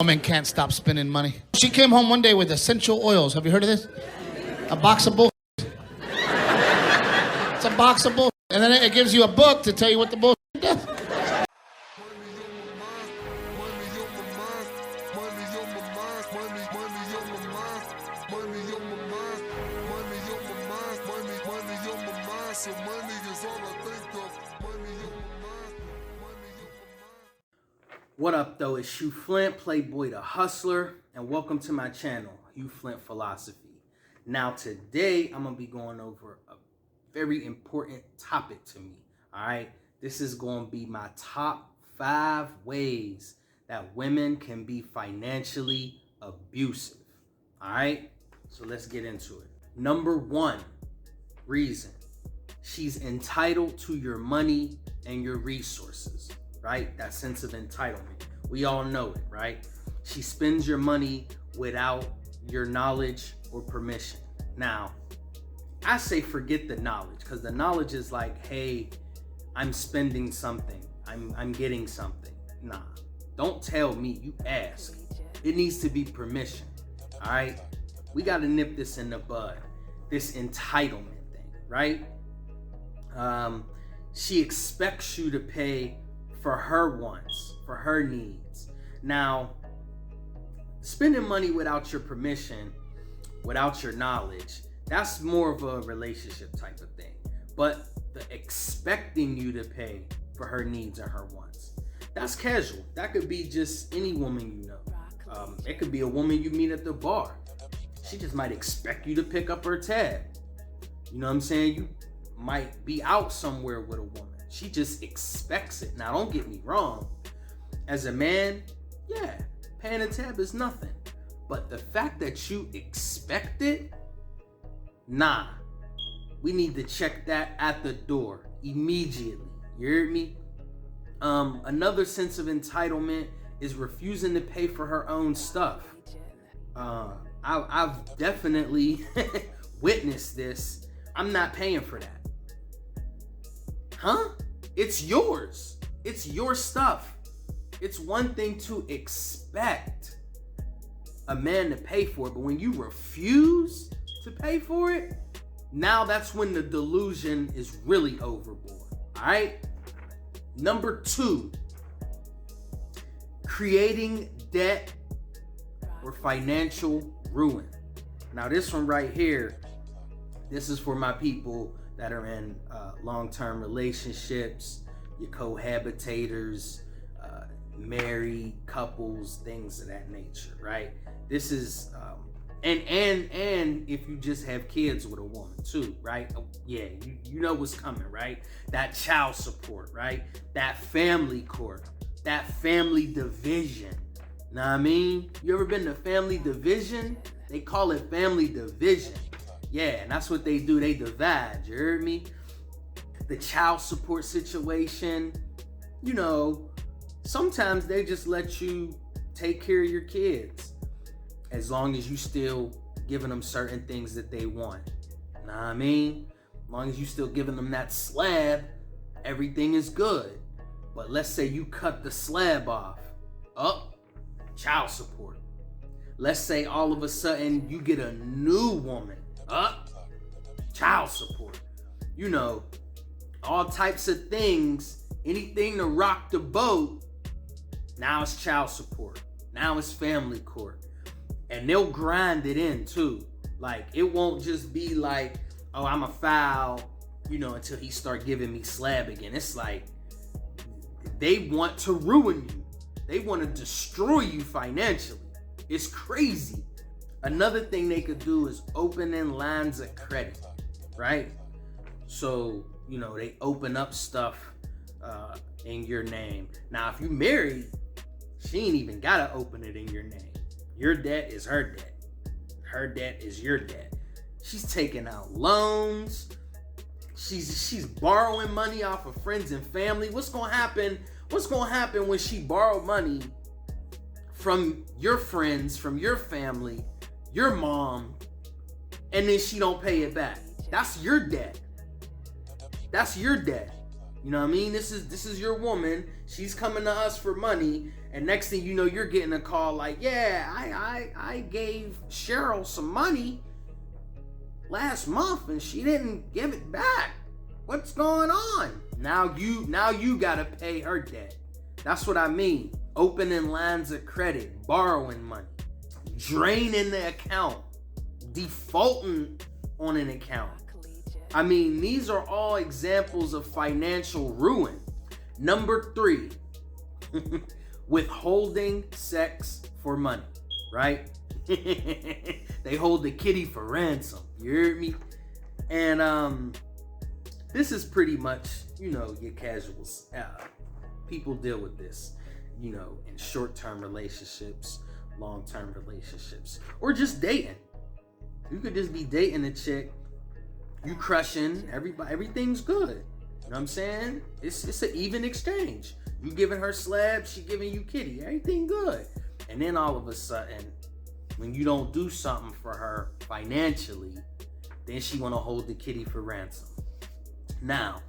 Woman can't stop spending money. She came home one day with essential oils. Have you heard of this? A box of bull. It's a box of bull. And then it gives you a book to tell you what the bull does. What up though, it's Hugh Flynt, Playboy the Hustler, and welcome to my channel, Hugh Flynt Philosophy. Now today, I'm going to be going over a very important topic to me, alright? This is going to be my top 5 ways that women can be financially abusive, alright? So let's get into it. Number 1 reason, she's entitled to your money and your resources. Right? That sense of entitlement. We all know it, right? She spends your money without your knowledge or permission. Now, I say forget the knowledge, because the knowledge is like, hey, I'm spending something. I'm getting something. Nah, don't tell me, you ask. It needs to be permission, all right? We got to nip this in the bud, this entitlement thing, right? She expects you to pay for her wants, for her needs. Now, spending money without your permission, without your knowledge, that's more of a relationship type of thing. But the expecting you to pay for her needs and her wants, that's casual. That could be just any woman you know. It could be a woman you meet at the bar. She just might expect you to pick up her tab. You know what I'm saying? You might be out somewhere with a woman. She just expects it. Now, don't get me wrong. As a man, yeah, paying a tab is nothing. But the fact that you expect it, nah. We need to check that at the door immediately. You heard me? Another sense of entitlement is refusing to pay for her own stuff. I've definitely witnessed this. I'm not paying for that. Huh? It's yours. It's your stuff. It's one thing to expect a man to pay for it, but when you refuse to pay for it, now that's when the delusion is really overboard. All right? Number 2, creating debt or financial ruin. Now this one right here, this is for my people that are in long-term relationships, your cohabitators, married couples, things of that nature, right? This is and if you just have kids with a woman too, right? Yeah, you know what's coming, right? That child support, right? That family court, that family division. Know what I mean? You ever been to family division? They call it family division. Yeah, and that's what they do. They divide, you heard me? The child support situation, you know, sometimes they just let you take care of your kids as long as you still giving them certain things that they want. Know what I mean? As long as you still giving them that slab, everything is good. But let's say you cut the slab off. Child support. Let's say all of a sudden you get a new woman. Child support. You know, all types of things, anything to rock the boat. Now it's child support. Now it's family court. And they'll grind it in too. Like, it won't just be like, oh, I'm a foul, you know, until he start giving me slab again. It's like, they want to ruin you. They want to destroy you financially. It's crazy. Another thing they could do is opening lines of credit, right? So, you know, they open up stuff in your name. Now, if you married, she ain't even gotta open it in your name. Your debt is her debt. Her debt is your debt. She's taking out loans. She's borrowing money off of friends and family. What's gonna happen? What's gonna happen when she borrow money from your friends, from your family, your mom, and then she don't pay it back? That's your debt. That's your debt. You know what I mean? This is your woman. She's coming to us for money, And next thing you know, you're getting a call like, yeah, I gave Cheryl some money last month and she didn't give it back. What's going on? Now you gotta pay her debt. That's what I mean. Opening lines of credit, borrowing money, draining the account, defaulting on an account. I mean, these are all examples of financial ruin. Number 3, withholding sex for money, right? They hold the kitty for ransom. You heard me? And this is pretty much, your casuals. People deal with this, in short-term relationships, long-term relationships, or just dating. You could just be dating a chick, you crushing, everything's good. You know what I'm saying? It's an even exchange. You giving her slabs, she giving you kitty. Everything good. And then all of a sudden, when you don't do something for her financially, then she want to hold the kitty for ransom. Now,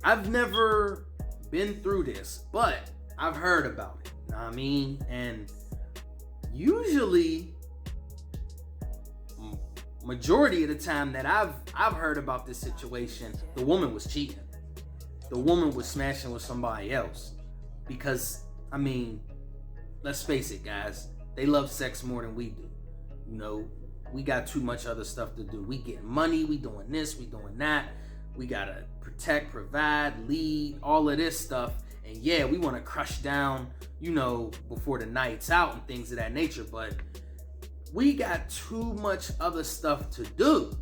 I've never been through this, but I've heard about it. You know what I mean? And usually, majority of the time that I've heard about this situation, the woman was cheating. The woman was smashing with somebody else. Because, I mean, let's face it, guys. They love sex more than we do. We got too much other stuff to do. We getting money, we doing this, we doing that. We gotta protect, provide, lead, all of this stuff. And yeah, we want to crush down, before the night's out and things of that nature. But we got too much other stuff to do.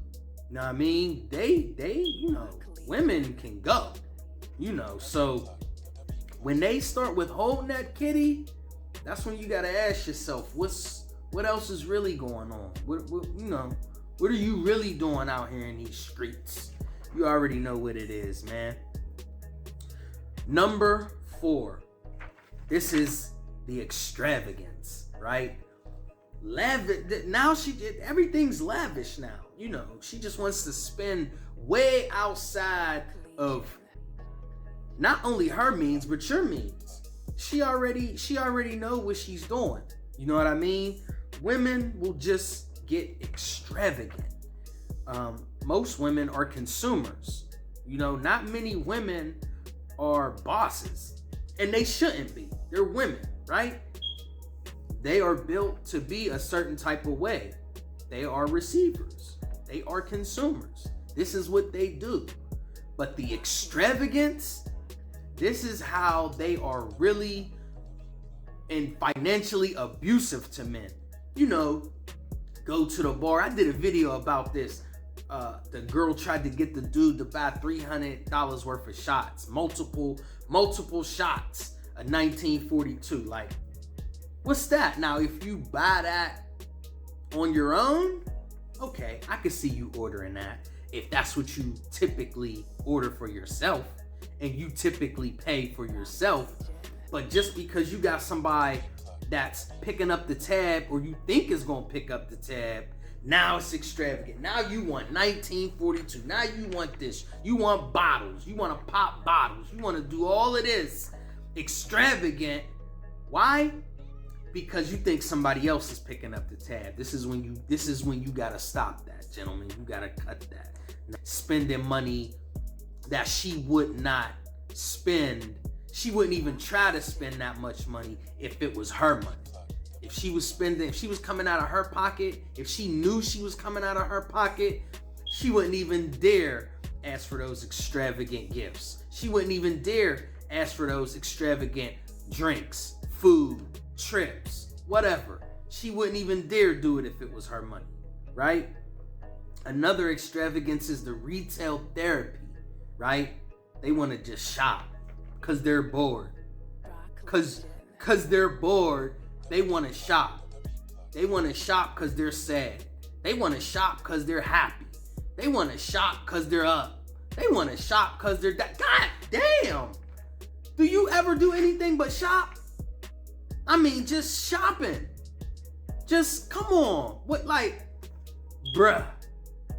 You know what I mean? They, women can go. So when they start withholding that kitty, that's when you gotta ask yourself, what else is really going on? What are you really doing out here in these streets? You already know what it is, man. Number 4, this is the extravagance, right? Now everything's lavish now. She just wants to spend way outside of not only her means, but your means. She already know what she's doing. You know what I mean? Women will just get extravagant. Most women are consumers. Not many women are bosses. And they shouldn't be. They're women, right? They are built to be a certain type of way. They are receivers. They are consumers. This is what they do. But the extravagance, this is how they are really and financially abusive to men. Go to the bar. I did a video about this. The girl tried to get the dude to buy $300 worth of shots. Multiple shots of 1942. Like, what's that? Now, if you buy that on your own, okay, I could see you ordering that. If that's what you typically order for yourself and you typically pay for yourself. But just because you got somebody that's picking up the tab, or you think is going to pick up the tab, now it's extravagant. Now you want 1942. Now you want this. You want bottles. You want to pop bottles. You want to do all of this extravagant. Why? Because you think somebody else is picking up the tab. This is when you got to stop that, gentlemen. You got to cut that. Spending money that she would not spend. She wouldn't even try to spend that much money if it was her money. If she was coming out of her pocket, if she knew she was coming out of her pocket, she wouldn't even dare ask for those extravagant gifts. She wouldn't even dare ask for those extravagant drinks, food, trips, whatever. She wouldn't even dare do it if it was her money, right? Another extravagance is the retail therapy, right? They want to just shop because they're bored. Because they're bored, they want to shop. They want to shop because they're sad. They want to shop because they're happy. They want to shop because they're up. They want to shop because they're God damn. Do you ever do anything but shop? I mean, just shopping. Just come on. What, like, bruh,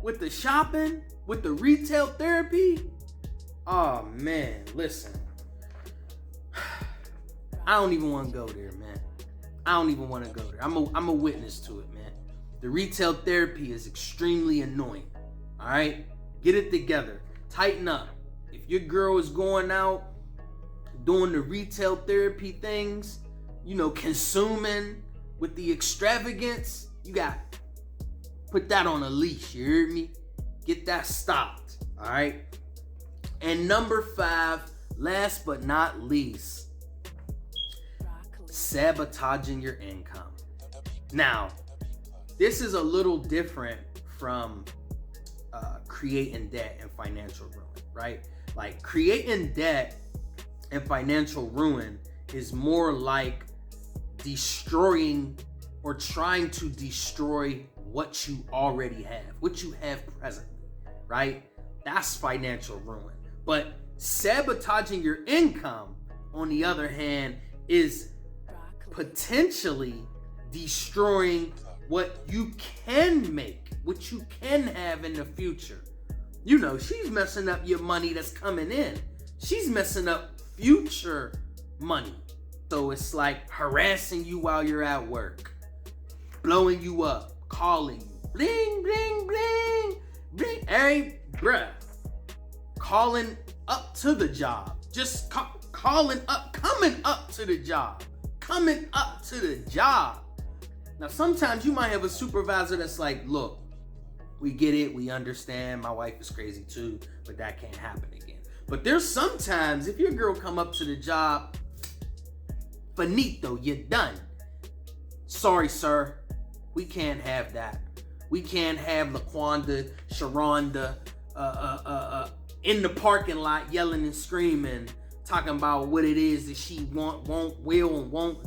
with the shopping, with the retail therapy? Oh man, listen. I don't even want to go there, man. I don't even want to go there. I'm a witness to it, man. The retail therapy is extremely annoying. All right? Get it together. Tighten up. If your girl is going out doing the retail therapy things, you know, consuming with the extravagance, you got to put that on a leash. You heard me? Get that stopped. All right? And number 5, last but not least, sabotaging your income. Now, this is a little different from creating debt and financial ruin, right? Like, creating debt and financial ruin is more like destroying or trying to destroy what you already have, what you have presently, right? That's financial ruin. But sabotaging your income, on the other hand, is potentially destroying what you can make, what you can have in the future. You know, she's messing up your money that's coming in. She's messing up future money. So it's like harassing you while you're at work, blowing you up, calling you, bling, bling, bling, bling, hey, bruh, calling up to the job, just calling up, coming up to the job. Now, sometimes you might have a supervisor that's like, look, we get it, we understand, my wife is crazy too, but that can't happen again. But there's sometimes, if your girl come up to the job, finito, you're done. Sorry, sir, we can't have that. We can't have LaQuanda, Sharonda, in the parking lot yelling and screaming, talking about what it is that she won't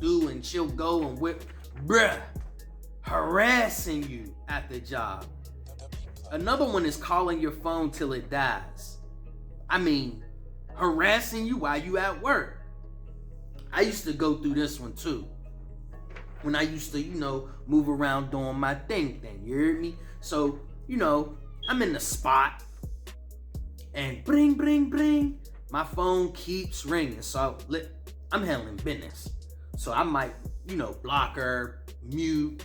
do, and she'll go and whip, bruh, harassing you at the job. Another one is calling your phone till it dies. I mean, harassing you while you at work. I used to go through this one too. When I used to, you know, move around doing my thing, you heard me? So, you know, I'm in the spot and bring, bring, bring. My phone keeps ringing. So I'm handling business. So I might, you know, block her, mute.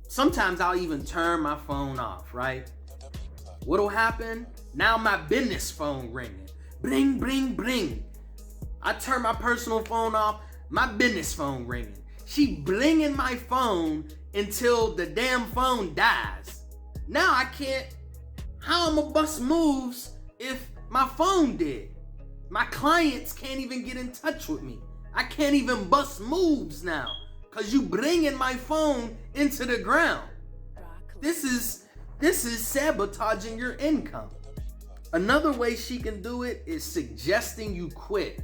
Sometimes I'll even turn my phone off, right? What'll happen? Now my business phone ringing. Bring, bring, bring. I turn my personal phone off, my business phone ringing. She blinging my phone until the damn phone dies. Now I can't, how I'ma bust moves if my phone did? My clients can't even get in touch with me. I can't even bust moves now because you bringing my phone into the ground. This is sabotaging your income. Another way she can do it is suggesting you quit,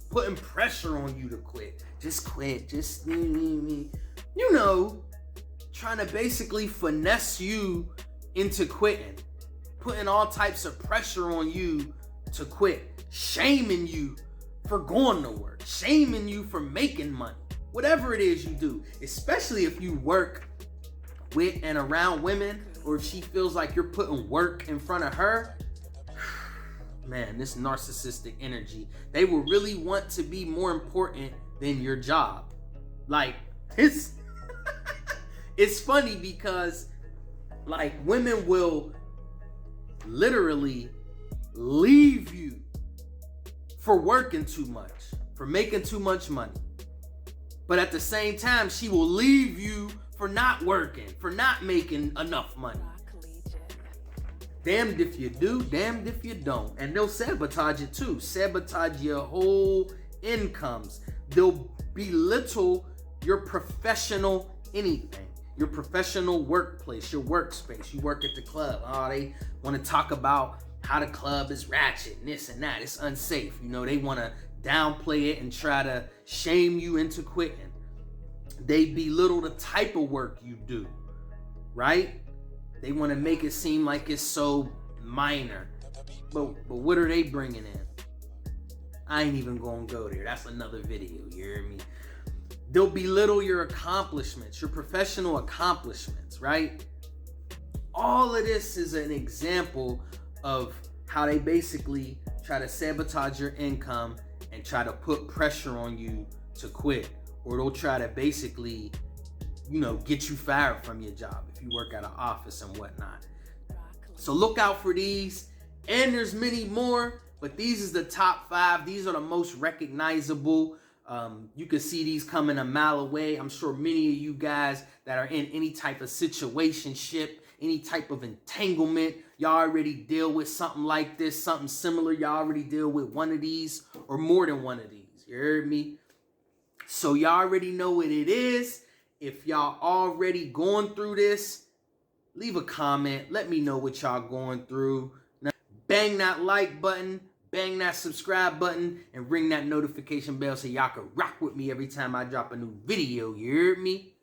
putting pressure on you to quit. Just quit, just me. You know, trying to basically finesse you into quitting, putting all types of pressure on you to quit, shaming you for going to work, shaming you for making money, whatever it is you do, especially if you work with and around women, or if she feels like you're putting work in front of her. Man, this narcissistic energy, they will really want to be more important than your job. Like, it's funny because, like, women will literally leave you for working too much, for making too much money. But at the same time, she will leave you for not working, for not making enough money. Damned if you do, damned if you don't. And they'll sabotage it too. Sabotage your whole incomes. They'll belittle your professional anything. Your professional workplace, your workspace. You work at the club. Oh, they want to talk about how the club is ratchet and this and that. It's unsafe. You know, they want to downplay it and try to shame you into quitting. They belittle the type of work you do, right? They want to make it seem like it's so minor. But what are they bringing in? I ain't even gonna go there. That's another video, you hear me? They'll belittle your accomplishments, your professional accomplishments, right? All of this is an example of how they basically try to sabotage your income and try to put pressure on you to quit, or they'll try to basically, you know, get you fired from your job if you work at an office and whatnot. So look out for these, and there's many more, but these is the top 5. These are the most recognizable. You can see these coming a mile away. I'm sure many of you guys that are in any type of situationship, any type of entanglement, y'all already deal with something like this, something similar. Y'all already deal with one of these or more than one of these. You heard me? So y'all already know what it is. If y'all already going through this, leave a comment. Let me know what y'all going through. Now, bang that like button, bang that subscribe button, and ring that notification bell so y'all can rock with me every time I drop a new video. You heard me?